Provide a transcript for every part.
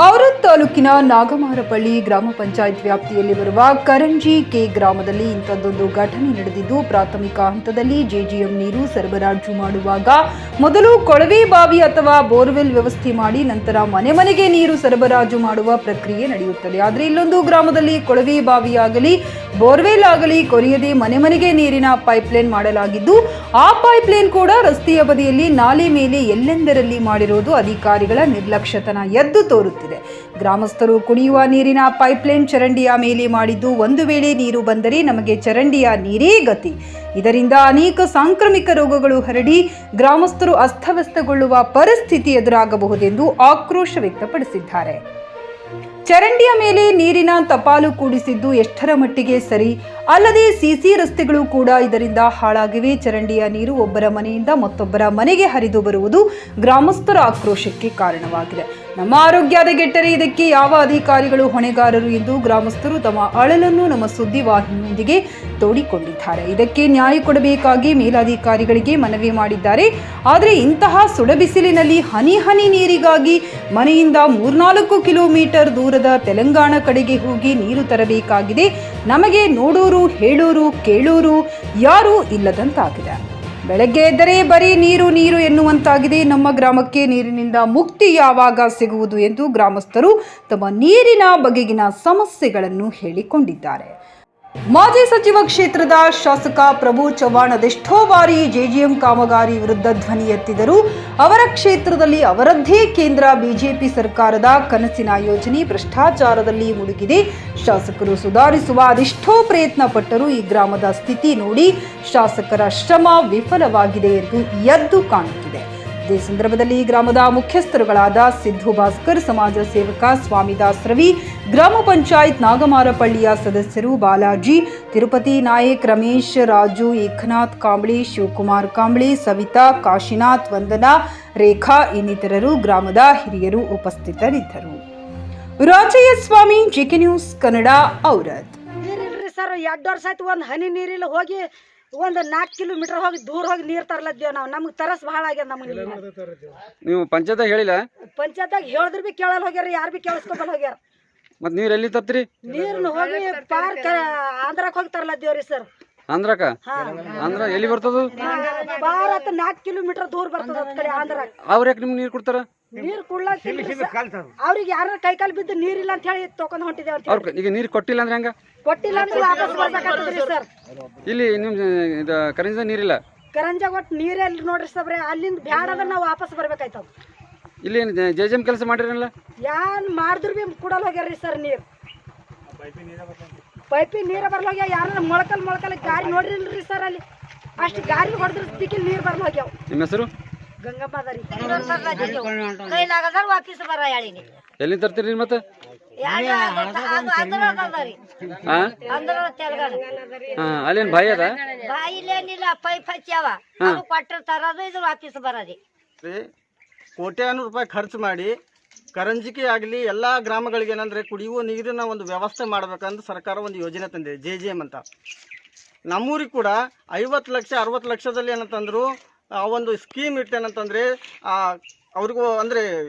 ಔರಾದ್ ತಾಲೂಕಿನ ನಾಗಮಾರಪಳ್ಳಿ ಗ್ರಾಮ ಪಂಚಾಯತ್ ವ್ಯಾಪ್ತಿಯಲ್ಲಿ ಬರುವ ಕರಂಜಿ ಕೆ ಗ್ರಾಮದಲ್ಲಿ ಇಂಥದ್ದೊಂದು ಘಟನೆ ನಡೆದಿದ್ದು, ಪ್ರಾಥಮಿಕ ಹಂತದಲ್ಲಿ ಜೆಜಿಎಂ ನೀರು ಸರಬರಾಜು ಮಾಡುವಾಗ ಮೊದಲು ಕೊಳವೆ ಬಾವಿ ಅಥವಾ ಬೋರ್ವೆಲ್ ವ್ಯವಸ್ಥೆ ಮಾಡಿ ನಂತರ ಮನೆ ಮನೆಗೆ ನೀರು ಸರಬರಾಜು ಮಾಡುವ ಪ್ರಕ್ರಿಯೆ ನಡೆಯುತ್ತದೆ. ಆದರೆ ಇಲ್ಲೊಂದು ಗ್ರಾಮದಲ್ಲಿ ಕೊಳವೆ ಬಾವಿಯಾಗಲಿ ಬೋರ್ವೆಲ್ ಆಗಲಿ ಕೊರೆಯದೆ ಮನೆ ಮನೆಗೆ ನೀರಿನ ಪೈಪ್ಲೈನ್ ಮಾಡಲಾಗಿದ್ದು, ಆ ಪೈಪ್ಲೈನ್ ಕೂಡ ರಸ್ತೆಯ ಬದಿಯಲ್ಲಿ ನಾಲೆ ಮೇಲೆ ಎಲ್ಲೆಂದರಲ್ಲಿ ಮಾಡಿರುವುದು ಅಧಿಕಾರಿಗಳ ನಿರ್ಲಕ್ಷ್ಯತನ ಎದ್ದು ತೋರುತ್ತಿದೆ. ಗ್ರಾಮಸ್ಥರು ಕುಡಿಯುವ ನೀರಿನ ಪೈಪ್ಲೈನ್ ಚರಂಡಿಯ ಮೇಲೆ ಮಾಡಿದ್ದು, ಒಂದು ವೇಳೆ ನೀರು ಬಂದರೆ ನಮಗೆ ಚರಂಡಿಯ ನೀರೇ ಗತಿ. ಇದರಿಂದ ಅನೇಕ ಸಾಂಕ್ರಾಮಿಕ ರೋಗಗಳು ಹರಡಿ ಗ್ರಾಮಸ್ಥರು ಅಸ್ತವ್ಯಸ್ತಗೊಳ್ಳುವ ಪರಿಸ್ಥಿತಿ ಎದುರಾಗಬಹುದೆಂದು ಆಕ್ರೋಶ ವ್ಯಕ್ತಪಡಿಸಿದ್ದಾರೆ. ಚರಂಡಿಯ ಮೇಲೆ ನೀರಿನ ಟಪಾಲು ಕೂಡಿಸಿದ್ದು ಎಷ್ಟರ ಮಟ್ಟಿಗೆ ಸರಿ? ಅಲ್ಲದೆ ಸಿಸಿ ರಸ್ತೆಗಳು ಕೂಡ ಇದರಿಂದ ಹಾಳಾಗಿವೆ. ಚರಂಡಿಯ ನೀರು ಒಬ್ಬರ ಮನೆಯಿಂದ ಮತ್ತೊಬ್ಬರ ಮನೆಗೆ ಹರಿದು ಬರುವುದು ಗ್ರಾಮಸ್ಥರ ಆಕ್ರೋಶಕ್ಕೆ ಕಾರಣವಾಗಿದೆ. ನಮ್ಮ ಆರೋಗ್ಯ ಹದಗೆಟ್ಟರೆ ಇದಕ್ಕೆ ಯಾವ ಅಧಿಕಾರಿಗಳು ಹೊಣೆಗಾರರು ಎಂದು ಗ್ರಾಮಸ್ಥರು ತಮ್ಮ ಅಳಲನ್ನು ನಮ್ಮ ಸುದ್ದಿವಾಹಿನಿಯೊಂದಿಗೆ ತೋಡಿಕೊಂಡಿದ್ದಾರೆ. ಇದಕ್ಕೆ ನ್ಯಾಯ ಕೊಡಬೇಕಾಗಿ ಮೇಲಾಧಿಕಾರಿಗಳಿಗೆ ಮನವಿ ಮಾಡಿದ್ದಾರೆ. ಆದರೆ ಇಂತಹ ಸುಡಬಿಸಿಲಿನಲ್ಲಿ ಹನಿ ಹನಿ ನೀರಿಗಾಗಿ ಮನೆಯಿಂದ 3-4 ಕಿಲೋಮೀಟರ್ ದೂರದ ತೆಲಂಗಾಣ ಕಡೆಗೆ ಹೋಗಿ ನೀರು ತರಬೇಕಾಗಿದೆ. ನಮಗೆ ನೋಡೋರು ಹೇಳೋರು ಕೇಳೋರು ಯಾರೂ ಇಲ್ಲದಂತಾಗಿದೆ. ಬೆಳಗ್ಗೆ ಎದ್ದರೆ ಬರೀ ನೀರು ನೀರು ಎನ್ನುವಂತಾಗಿದೆ. ನಮ್ಮ ಗ್ರಾಮಕ್ಕೆ ನೀರಿನಿಂದ ಮುಕ್ತಿ ಯಾವಾಗ ಸಿಗುವುದು ಎಂದು ಗ್ರಾಮಸ್ಥರು ತಮ್ಮ ನೀರಿನ ಬಗೆಗಿನ ಸಮಸ್ಯೆಗಳನ್ನು ಹೇಳಿಕೊಂಡಿದ್ದಾರೆ. ಮಾಜಿ ಸಚಿವ ಕ್ಷೇತ್ರದ ಶಾಸಕ ಪ್ರಭು ಚವ್ಹಾಣ್ ಅದೆಷ್ಟೋ ಬಾರಿ ಜೆಜಿಎಂ ಕಾಮಗಾರಿ ವಿರುದ್ಧ ಧ್ವನಿ ಎತ್ತಿದರು. ಅವರ ಕ್ಷೇತ್ರದಲ್ಲಿ ಅವರದ್ದೇ ಕೇಂದ್ರ ಬಿಜೆಪಿ ಸರ್ಕಾರದ ಕನಸಿನ ಯೋಜನೆ ಭ್ರಷ್ಟಾಚಾರದಲ್ಲಿ ಮುಳುಗಿದೆ. ಶಾಸಕರು ಸುಧಾರಿಸುವ ಅದೆಷ್ಟೋ ಪ್ರಯತ್ನ ಪಟ್ಟರು. ಈ ಗ್ರಾಮದ ಸ್ಥಿತಿ ನೋಡಿ ಶಾಸಕರ ಶ್ರಮ ವಿಫಲವಾಗಿದೆ ಎಂದು ಎದ್ದು ಕಾಣುತ್ತಿದೆ. ಇದೇ ಸಂದರ್ಭದಲ್ಲಿ ಗ್ರಾಮದ ಮುಖ್ಯಸ್ಥರುಗಳಾದ ಸಿದ್ದು ಭಾಸ್ಕರ್, ಸಮಾಜ ಸೇವಕ ಸ್ವಾಮಿದಾಸ್ ರವಿ, ಗ್ರಾಮ ಪಂಚಾಯತ್ ನಾಗಮಾರಪಳ್ಳಿಯ ಸದಸ್ಯರು ಬಾಲಾಜಿ, ತಿರುಪತಿ ನಾಯಕ್, ರಮೇಶ್, ರಾಜು, ಏಕನಾಥ್ ಕಾಂಬ್ಳೆ, ಶಿವಕುಮಾರ್ ಕಾಂಬ್ಳೆ, ಸವಿತಾ, ಕಾಶಿನಾಥ್, ವಂದನಾ, ರೇಖಾ ಇನ್ನಿತರರು ಗ್ರಾಮದ ಹಿರಿಯರು ಉಪಸ್ಥಿತರಿದ್ದರು. Rajayya Swamy, GK news Kannada, Aurad. Sir 2 ವರ್ಷ ಆಯ್ತು, ಒಂದು ಹನಿ ನೀರಿಲ್ಲ. ಹೋಗಿ ಒಂದು 4 ಕಿಲೋಮೀಟರ್ ಹೋಗಿ ದೂರ ಹೋಗಿ ನೀರು ತರ್ಲದ್ದೇವ್ ನಾವು. ನಮ್ಗೆ ತರಸ್ ಭಾಳ ಆಗ್ಯದ. ನಮಗೆ ನೀವು ಪಂಚಾಯತ್ದಾಗ ಹೇಳಿಲ್ಲ? ಪಂಚಾಯತ್ದಾಗ ಹೇಳಿದ್ರು ಬಿ ಕೇಳಲ್ ಹೋಗ್ಯಾರ, ಯಾರು ಬಿ ಕೇಳಿಸ್ಕೊಂಬಲ್ ಹೋಗ್ಯಾರ. ಮತ್ ನೀರ್ ಎಲ್ಲಿ ತರ್ತೀರಿ? ನೀರ್ನ ಹೋಗಿ ಪಾರ್ಕ್ ಆಂಧ್ರಕ್ಕೆ ಹೋಗಿ ತರ್ಲದ್ದೇವ್ರಿ ಸರ್. ಆಂಧ್ರಕ್ಕ? ಆಂಧ್ರ ಎಲ್ಲಿ ಬರ್ತದ? ಭಾರತ 4 ಕಿಲೋಮೀಟರ್ ದೂರ ಬರ್ತದ ಆ ಕಡೆ ಆಂಧ್ರ. ಅವ್ರ ಯಾಕೆ ನಿಮ್ಗೆ ನೀರ್ ಕೊಡ್ತಾರ? ನೀರ್ ಕೊಡ್ಲಾಕ ಅವ್ರಿಗೆ ಯಾರ ಕೈಕಾಲು ಬಿದ್ದು ನೀರಿಲ್ಲ ಅಂತ ಹೇಳಿ ತಕೊಂಡ್ ಹೊಂಟಿದೇವ್ ಅಂತ. ಅವ್ರ ಈಗ ನೀರ್ ಕೊಟ್ಟಿಲ್ಲ ಅಂದ್ರೆ ಹೆಂಗ? ಕೊಟ್ಟಿಲ್ಲ ಅಂದ್ರೆ ವಾಪಸ್ ಬರ್ಬೇಕಾಗ್ತದ್ರಿ ಸರ್. ಇಲ್ಲಿ ನಿಮ್ ಕರಂಜ ನೀರಿಲ್ಲ? ಕರಂಜಾಗ ಒಟ್ಟು ನೀರಲ್ಲಿ ನೋಡ್ರಿ ಸಬ್ರೆ, ಅಲ್ಲಿಂದ ಬ್ಯಾಡ ಅಂದ್ರೆ ನಾವು ವಾಪಸ್ ಬರ್ಬೇಕಾಯ್ತದ. ಇಲ್ಲಿ ಜೆಜಿಎಂ ಕೆಲಸ ಮಾಡಿರಲ್ಲ? ಯಾನ್ ಮಾಡಿದ್ರು ಬಿ ಕುಡಲ್ ಹೋಗ್ಯಾರ್ರಿ ಸರ್. ನೀರ್ ಪೈಪಿ ನೀರ ಬರ್ಲೋಗ್ಯ. ಯಾರ ಮೊಳಕಲ್ ಗಾರಿ ನೋಡ್ರಿಲ್ರಿ ಸರ್. ಅಲ್ಲಿ ಅಷ್ಟು ಗಾರಿ ಹೊಡೆದ್ರ ಸ್ಥಿತಿಗೆ ನೀರ್ ಬರ್ಲೋಗ್ಯಾವ. ನಿಮ್ಮ ಹೆಸರು? ಗಂಗಮ್ಮದರಿ. ವಾಪಸ್ ಬರ ಹೇಳಿನಿ. ಎಲ್ಲಿ ತರ್ತೀರಿ ಮತ್ತೆ? ಅಲ್ಲೇನ್ ಬಾಯಿ ಅದ? ಬಾಯಿಲೇನಿಲ್ಲ, ಪೈಪ್ ಹಚ್ಚಾವ. ಕೊಟ್ಟರು ತರೋದು, ಇದು ವಾಪಸ್ ಬರೋದಿ. ಕೋಟ್ಯಾನು ರೂಪಾಯಿ ಖರ್ಚು ಮಾಡಿ ಕರಂಜಿಕೆ ಆಗಲಿ ಎಲ್ಲ ಗ್ರಾಮಗಳಿಗೆ ಏನಂದ್ರೆ ಕುಡಿಯುವ ನೀರಿನ ಒಂದು ವ್ಯವಸ್ಥೆ ಮಾಡಬೇಕಂತ ಸರ್ಕಾರ ಒಂದು ಯೋಜನೆ ತಂದಿದೆ, ಜೆಜಿಎಂ ಅಂತ. ನಮ್ಮೂರಿಗೆ ಕೂಡ 50 ಲಕ್ಷ 60 ಲಕ್ಷದಲ್ಲಿ ಏನಂತಂದ್ರು ಆ ಒಂದು ಸ್ಕೀಮ್ ಇಟ್ಟೇನಂತಂದ್ರೆ ಅವ್ರಿಗೂ ಅಂದರೆ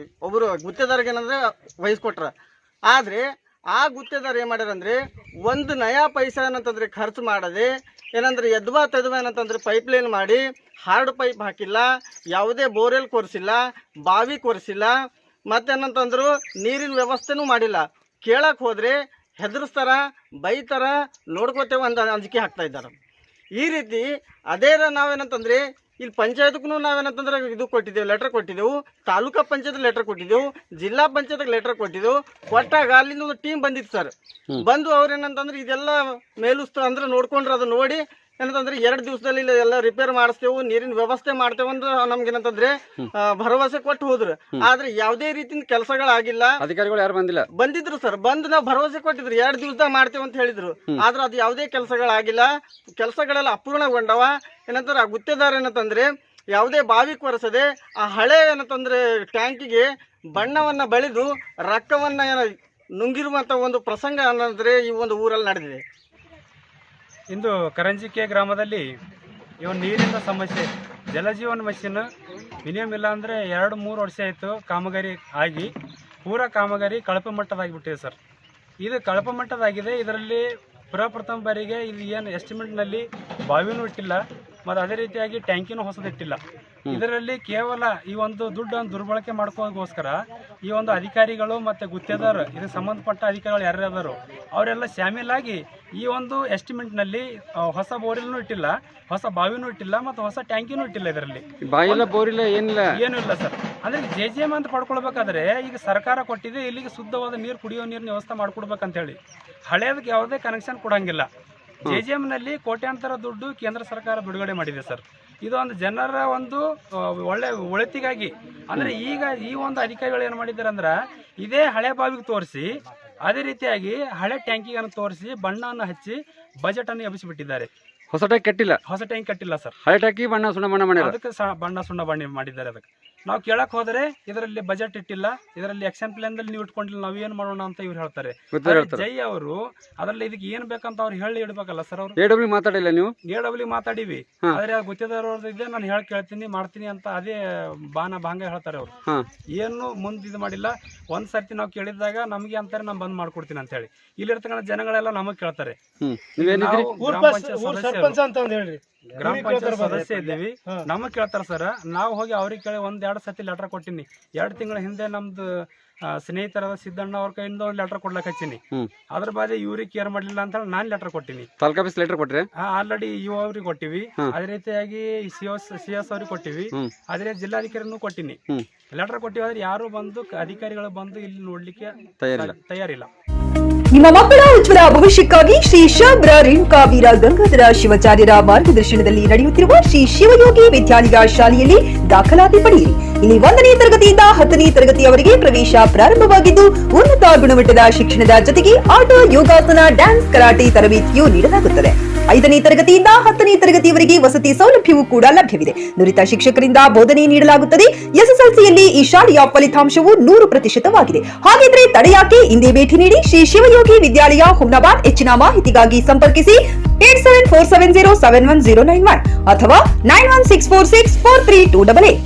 ಒಬ್ಬರು ಗುತ್ತೇದಾರಿಗೆ ಏನಂದ್ರೆ ವಹಿಸ್ಕೊಟ್ರ. ಆದರೆ ಆ ಗುತ್ತೇದಾರ ಏನು ಮಾಡ್ಯಾರಂದ್ರೆ 1 ನಯಾ ಪೈಸಾ ಏನಂತಂದ್ರೆ ಖರ್ಚು ಮಾಡದೆ ಏನಂದ್ರೆ ಎದ್ವಾ ಏನಂತಂದ್ರೆ ಪೈಪ್ಲೈನ್ ಮಾಡಿ ಹಾರ್ಡ್ ಪೈಪ್ ಹಾಕಿಲ್ಲ, ಯಾವುದೇ ಬೋರ್ವೆಲ್ ಕೊರೆಸಿಲ್ಲ, ಬಾವಿ ಕೊರೆಸಿಲ್ಲ, ಮತ್ತೇನಂತಂದ್ರು ನೀರಿನ ವ್ಯವಸ್ಥೆನೂ ಮಾಡಿಲ್ಲ. ಕೇಳಕ್ಕೆ ಹೋದರೆ ಹೆದರ್ಸ್ತಾರ, ಬೈತಾರ, ನೋಡ್ಕೋತೇವೆ ಅಂತ ಅಂಜಿಕೆ ಹಾಕ್ತಾ ಇದ್ದಾರೆ. ಈ ರೀತಿ ಅದೇ ನಾವೇನಂತಂದ್ರೆ ಇಲ್ಲಿ ಪಂಚಾಯತ್ಗೂ ನಾವೇನಂತಂದ್ರೆ ಇದು ಕೊಟ್ಟಿದ್ದೆವು, ಲೆಟರ್ ಕೊಟ್ಟಿದ್ದೆವು, ತಾಲೂಕಾ ಪಂಚಾಯತ್ ಲೆಟರ್ ಕೊಟ್ಟಿದ್ದೆವು, ಜಿಲ್ಲಾ ಪಂಚಾಯತ್ ಲೆಟರ್ ಕೊಟ್ಟಿದ್ದೆವು. ಕೊಟ್ಟಾಗ ಅಲ್ಲಿಂದ ಒಂದು ಟೀಮ್ ಬಂದಿತ್ತು ಸರ್. ಬಂದು ಅವ್ರು ಏನಂತಂದ್ರೆ ಇದೆಲ್ಲ ಮೇಲುಸ್ತು ಅಂದ್ರೆ ನೋಡ್ಕೊಂಡ್ರೆ ಅದು ನೋಡಿ ಏನಂತಂದ್ರೆ 2 ದಿವಸದಲ್ಲಿ ಎಲ್ಲ ರಿಪೇರ್ ಮಾಡಿಸ್ತೇವೆ, ನೀರಿನ ವ್ಯವಸ್ಥೆ ಮಾಡ್ತೇವೆ ಅಂತ ನಮ್ಗೆ ಏನಂತಂದ್ರೆ ಭರವಸೆ ಕೊಟ್ಟು ಹೋದ್ರು. ಆದ್ರೆ ಯಾವುದೇ ರೀತಿಯ ಕೆಲಸಗಳಾಗಿಲ್ಲ. ಅಧಿಕಾರಿಗಳು ಯಾರು ಬಂದಿಲ್ಲ? ಬಂದಿದ್ರು ಸರ್, ಬಂದು ನಾವು ಭರವಸೆ ಕೊಟ್ಟಿದ್ರು 2 ದಿವಸದಾಗ ಮಾಡ್ತೇವೆ ಅಂತ ಹೇಳಿದ್ರು. ಆದ್ರೆ ಅದು ಯಾವುದೇ ಕೆಲಸಗಳಾಗಿಲ್ಲ. ಕೆಲಸಗಳೆಲ್ಲ ಅಪೂರ್ಣಗೊಂಡವ. ಏನಂತಾರೆ ಆ ಗುತ್ತೇದಾರ ಏನಂತಂದ್ರೆ ಯಾವುದೇ ಬಾವಿ ಕೊರೆಸದೆ ಆ ಹಳೆ ಏನಂತಂದ್ರೆ ಟ್ಯಾಂಕಿಗೆ ಬಣ್ಣವನ್ನ ಬಳಿದು ರೊಕ್ಕವನ್ನ ನುಂಗಿರುವಂತ ಒಂದು ಪ್ರಸಂಗ ಅನ್ನಂದ್ರೆ ಈ ಒಂದು ಊರಲ್ಲಿ ನಡೆದಿದೆ. ಇಂದು ಕರಂಜಿಕೆ ಗ್ರಾಮದಲ್ಲಿ ಇವನ್ ನೀರಿನ ಸಮಸ್ಯೆ, ಜಲಜೀವನ ಮಿಷನ್ ಮಿನಿಮಮ್ ಇಲ್ಲ ಅಂದರೆ 2-3 ವರ್ಷ ಆಯಿತು ಕಾಮಗಾರಿ ಆಗಿ. ಪೂರ ಕಾಮಗಾರಿ ಕಳಪೆ ಮಟ್ಟದಾಗಿಬಿಟ್ಟಿದೆ ಸರ್. ಇದು ಕಳಪೆ ಮಟ್ಟದಾಗಿದೆ. ಇದರಲ್ಲಿ ಪ್ರಪ್ರಥಮ ಬಾರಿಗೆ ಇದು ಏನು ಎಸ್ಟಿಮೇಟ್ನಲ್ಲಿ ಬಾವಿನೂ ಇಟ್ಟಿಲ್ಲ ಮತ್ತು ಅದೇ ರೀತಿಯಾಗಿ ಟ್ಯಾಂಕಿನೂ ಹೊಸದಿಟ್ಟಿಲ್ಲ. ಇದರಲ್ಲಿ ಕೇವಲ ಈ ಒಂದು ದುಡ್ಡನ್ನು ದುರ್ಬಳಕೆ ಮಾಡ್ಕೋಗೋಸ್ಕರ ಈ ಒಂದು ಅಧಿಕಾರಿಗಳು ಮತ್ತು ಗುತ್ತೇದಾರರು ಇದಕ್ಕೆ ಸಂಬಂಧಪಟ್ಟ ಅಧಿಕಾರಿಗಳು ಯಾರ್ಯಾರು ಅವರೆಲ್ಲ ಶಾಮೀಲಾಗಿ ಈ ಒಂದು ಎಸ್ಟಿಮೇಟ್ನಲ್ಲಿ ಹೊಸ ಬೋರಿನೂ ಇಟ್ಟಿಲ್ಲ, ಹೊಸ ಬಾವಿನೂ ಇಟ್ಟಿಲ್ಲ ಮತ್ತು ಹೊಸ ಟ್ಯಾಂಕಿನೂ ಇಟ್ಟಿಲ್ಲ. ಇದರಲ್ಲಿ ಬಾಯಿಲ್ಲ ಬೋರಿಲ್ಲ ಏನಿಲ್ಲ, ಏನೂ ಇಲ್ಲ ಸರ್. ಅಂದರೆ JJM ಅಂತ ಪಡ್ಕೊಳ್ಬೇಕಾದ್ರೆ ಈಗ ಸರ್ಕಾರ ಕೊಟ್ಟಿದೆ, ಇಲ್ಲಿಗೆ ಶುದ್ಧವಾದ ನೀರು, ಕುಡಿಯೋ ನೀರಿನ ವ್ಯವಸ್ಥೆ ಮಾಡ್ಕೊಡ್ಬೇಕಂತ ಹೇಳಿ. ಹಳೆಯದಕ್ಕೆ ಯಾವುದೇ ಕನೆಕ್ಷನ್ ಕೊಡಂಗಿಲ್ಲ. JJMನಲ್ಲಿ ಕೋಟ್ಯಾಂತರ ದುಡ್ಡು ಕೇಂದ್ರ ಸರ್ಕಾರ ಬಿಡುಗಡೆ ಮಾಡಿದೆ ಸರ್. ಇದು ಒಂದು ಜನರ ಒಂದು ಒಳ್ಳೆ ಒಳಿತಿಗಾಗಿ. ಅಂದರೆ ಈಗ ಈ ಒಂದು ಅಧಿಕಾರಿಗಳು ಏನು ಮಾಡಿದ್ದಾರೆ ಅಂದ್ರೆ ಇದೇ ಹಳೆ ಬಾವಿಗೆ ತೋರಿಸಿ ಅದೇ ರೀತಿಯಾಗಿ ಹಳೆ ಟ್ಯಾಂಕಿಗಳನ್ನು ತೋರಿಸಿ ಬಣ್ಣವನ್ನು ಹಚ್ಚಿ ಬಜೆಟನ್ನು ಎಬ್ಬಿಸಿಬಿಟ್ಟಿದ್ದಾರೆ. ಹೊಸ ಟ್ಯಾಂಕ್ ಕಟ್ಟಿಲ್ಲ, ಹೊಸ ಟ್ಯಾಂಕ್ ಕಟ್ಟಿಲ್ಲ ಸರ್. ಹಳೆ ಟ್ಯಾಂಕಿ ಬಣ್ಣ ಸುಣ್ಣ ಮಾಡ್ಯಾರ. ಅದಕ್ಕೆ ಬಣ್ಣ ಸುಣ್ಣ ಬಣ್ಣ ಮಾಡಿದ್ದಾರೆ. ಅದಕ್ಕೆ ನಾವು ಕೇಳಕ್ ಹೋದರೆ ಇದರಲ್ಲಿ ಬಜೆಟ್ ಇಟ್ಟಿಲ್ಲ, ಇದರಲ್ಲಿ ಆಕ್ಷನ್ ಪ್ಲಾನ್ ದಲ್ಲಿ ನೀವು ಇಟ್ಕೊಂಡಿಲ್ಲ, ನಾವು ಏನ್ ಮಾಡೋಣ ಅಂತ ಇವ್ರು ಹೇಳ್ತಾರೆ. ಜೈ ಅವರು ಅದರಲ್ಲಿ ಇದಕ್ಕೆ ಏನ್ ಬೇಕಂತ ಅವ್ರು ಹೇಳಿ ಇಡ್ಬೇಕಲ್ಲ ಸರ್. ಅವ್ರು AW ಮಾತಾಡಿಲ್ಲ, ನೀವು AW ಮಾತಾಡಿವಿ, ಆದ್ರೆ ಗುತ್ತಿಗೆದಾರವ್ರದ್ದು ಇದೆ, ನಾನು ಹೇಳಿ ಕೇಳ್ತೀನಿ ಮಾಡ್ತೀನಿ ಅಂತ ಅದೇ ಭಾಂಗ ಹೇಳ್ತಾರೆ ಅವ್ರು. ಏನು ಮುಂದೆ ಇದು ಮಾಡಿಲ್ಲ. ಒಂದ್ ಸರ್ತಿ ನಾವು ಕೇಳಿದಾಗ ನಮ್ಗೆ ಅಂತಾರೆ ನಾನು ಬಂದ್ ಮಾಡ್ಕೊಡ್ತೀನಿ ಅಂತ ಹೇಳಿ. ಇಲ್ಲಿರ್ತಕ್ಕಂಥ ಜನಗಳೆಲ್ಲ ನಮಗ್ ಕೇಳ್ತಾರೆ. ಗ್ರಾಮ ಪಂಚಾಯತ್ ಸದಸ್ಯ ಇದ್ದೀವಿ, ನಮಗ್ ಕೇಳ್ತಾರ ಸರ್. ನಾವು ಹೋಗಿ ಅವ್ರಿಗೆ ಕೇಳಿ 1-2 ಸತಿ ಲೆಟರ್ ಕೊಟ್ಟಿನಿ. 2 ತಿಂಗಳ ಹಿಂದೆ ನಮ್ದು ಸ್ನೇಹಿತರಾದ ಸಿದ್ದಣ್ಣ ಅವ್ರ ಕೈಯಿಂದ ಒಂದು ಲೆಟರ್ ಕೊಡ್ಲಕ್ ಹಚ್ಚಿನಿ. ಅದ್ರ ಬಾರಿ ಇವ್ರಿಗೆ ಕೇರ್ ಮಾಡ್ಲಿಲ್ಲ ಅಂತ ಹೇಳಿ ನಾನು ಲೆಟರ್ ಕೊಟ್ಟಿನಿ. ತಾಲೂಕು ಆಫೀಸ್ ಲೆಟರ್ ಕೊಟ್ರೆ ಆಲ್ರೆಡಿ ಇಒ ಅವ್ರಿಗೆ ಕೊಟ್ಟಿವಿ, ಅದೇ ರೀತಿಯಾಗಿ CS ಅವ್ರಿಗೆ ಕೊಟ್ಟಿವಿ, ಅದೇ ಜಿಲ್ಲಾಧಿಕಾರಿನೂ ಕೊಟ್ಟಿನಿ. ಲೆಟರ್ ಕೊಟ್ಟಿವಿ, ಆದ್ರೆ ಯಾರು ಬಂದು ಅಧಿಕಾರಿಗಳು ಬಂದು ಇಲ್ಲಿ ನೋಡ್ಲಿಕ್ಕೆ ತಯಾರಿಲ್ಲ. ನಿಮ್ಮ ಮಕ್ಕಳ ಉಜ್ವಲ ಭವಿಷ್ಯಕ್ಕಾಗಿ ಶ್ರೀ ಶಾಬ್ರ ರೇಣುಕಾ ವೀರ ಗಂಗಾಧರ ಶಿವಾಚಾರ್ಯರ ಮಾರ್ಗದರ್ಶನದಲ್ಲಿ ನಡೆಯುತ್ತಿರುವ ಶ್ರೀ ಶಿವಯೋಗಿ ವಿದ್ಯಾಲಯ ಶಾಲೆಯಲ್ಲಿ ದಾಖಲಾತಿ ಪಡೆಯಿರಿ. ಇಲ್ಲಿ 1ನೇ ತರಗತಿಯಿಂದ 10ನೇ ತರಗತಿಯವರೆಗೆ ಪ್ರವೇಶ ಪ್ರಾರಂಭವಾಗಿದ್ದು ಉನ್ನತ ಗುಣಮಟ್ಟದ ಶಿಕ್ಷಣದ ಜೊತೆಗೆ ಆಟ, ಯೋಗಾಸನ, ಡ್ಯಾನ್ಸ್, ಕರಾಟೆ ತರಬೇತಿಯೂ ನೀಡಲಾಗುತ್ತದೆ. 5ನೇ ತರಗತಿಯಿಂದ 10ನೇ ತರಗತಿಯವರೆಗೆ ವಸತಿ ಸೌಲಭ್ಯವೂ ಕೂಡ ಲಭ್ಯವಿದೆ. ನುರಿತ ಶಿಕ್ಷಕರಿಂದ ಬೋಧನೆ ನೀಡಲಾಗುತ್ತದೆ. SSLCಯಲ್ಲಿ ಈ ಶಾಲೆಯ ಫಲಿತಾಂಶವು 100%ವಾಗಿದೆ. ಹಾಗಿದ್ರೆ ತಡೆಯಾಕೆ? ಇಂದೇ ಭೇಟಿ ನೀಡಿ ಶ್ರೀ ಶಿವಯೋಗಿ ವಿದ್ಯಾಲಯ, ಹುಮ್ನಾಬಾದ್. ಹೆಚ್ಚಿನ ಮಾಹಿತಿಗಾಗಿ ಸಂಪರ್ಕಿಸಿ 8747071091 ಅಥವಾ 9164643288.